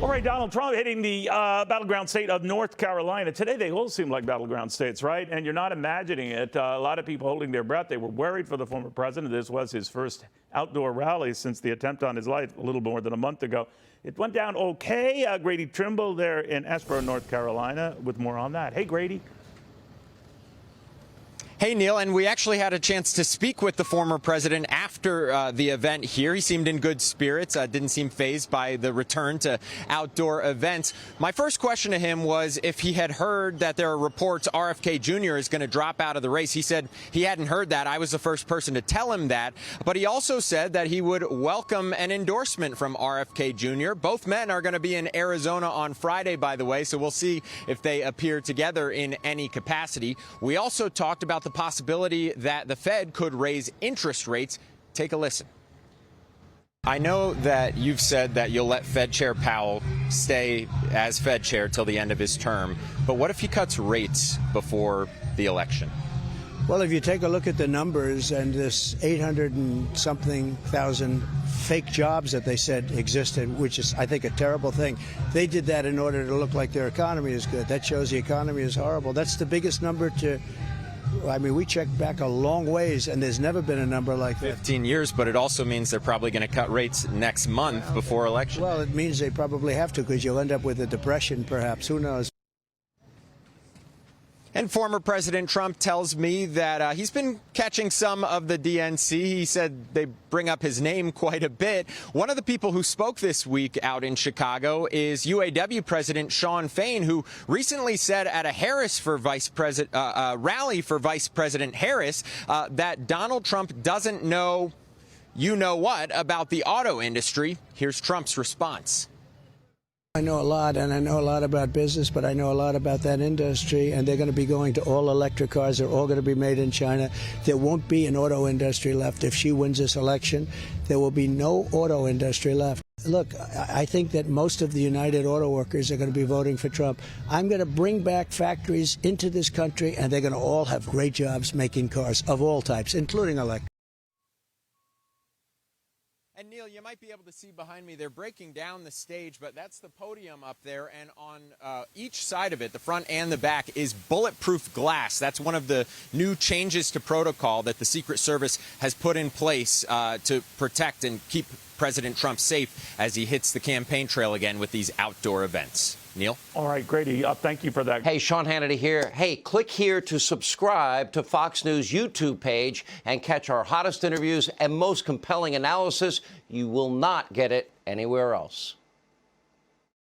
All right, Donald Trump hitting the battleground state of North Carolina. Today, they all seem like battleground states, right? And you're not imagining it. A lot of people holding their breath. They were worried for the former president. This was his first outdoor rally since the attempt on his life a little more than a month ago. It went down okay. Grady Trimble there in Espero, North Carolina, with more on that. Hey, Grady. Hey, Neil, and we actually had a chance to speak with the former president after the event here. He seemed in good spirits, didn't seem fazed by the return to outdoor events. My first question to him was if he had heard that there are reports RFK Jr. is going to drop out of the race. He said he hadn't heard that. I was the first person to tell him that. But he also said that he would welcome an endorsement from RFK Jr. Both men are going to be in Arizona on Friday, by the way, so we'll see if they appear together in any capacity. We also talked about the possibility that the Fed could raise interest rates. Take a listen. I know that you've said that you'll let Fed Chair Powell stay as Fed Chair till the end of his term, but what if he cuts rates before the election? Well, if you take a look at the numbers and this 800 and something thousand fake jobs that they said existed, which is, I think, a terrible thing. They did that in order to look like their economy is good. That shows the economy is horrible. That's the biggest number to... I mean, we checked back a long ways, and there's never been a number like that. 15 years, but it also means they're probably going to cut rates next month before election. Well, it means they probably have to, because you'll end up with a depression, perhaps. Who knows? And former President Trump tells me that he's been catching some of the DNC. He said they bring up his name quite a bit. One of the people who spoke this week out in Chicago is UAW President Shawn Fain, who recently said at a rally for Vice President Harris that Donald Trump doesn't know you know what about the auto industry. Here's Trump's response. I know a lot, and I know a lot about business, but I know a lot about that industry, and they're going to be going to all electric cars. They're all going to be made in China. There won't be an auto industry left if she wins this election. There will be no auto industry left. Look, I think that most of the United Auto Workers are going to be voting for Trump. I'm going to bring back factories into this country, and they're going to all have great jobs making cars of all types, including electric. And Neil, you might be able to see behind me, they're breaking down the stage, but that's the podium up there. And on each side of it, the front and the back, is bulletproof glass. That's one of the new changes to protocol that the Secret Service has put in place to protect and keep President Trump safe as he hits the campaign trail again with these outdoor events. Neil? All right, Grady, thank you for that. Hey, Sean Hannity here. Hey, click here to subscribe to Fox News YouTube page and catch our hottest interviews and most compelling analysis. You will not get it anywhere else.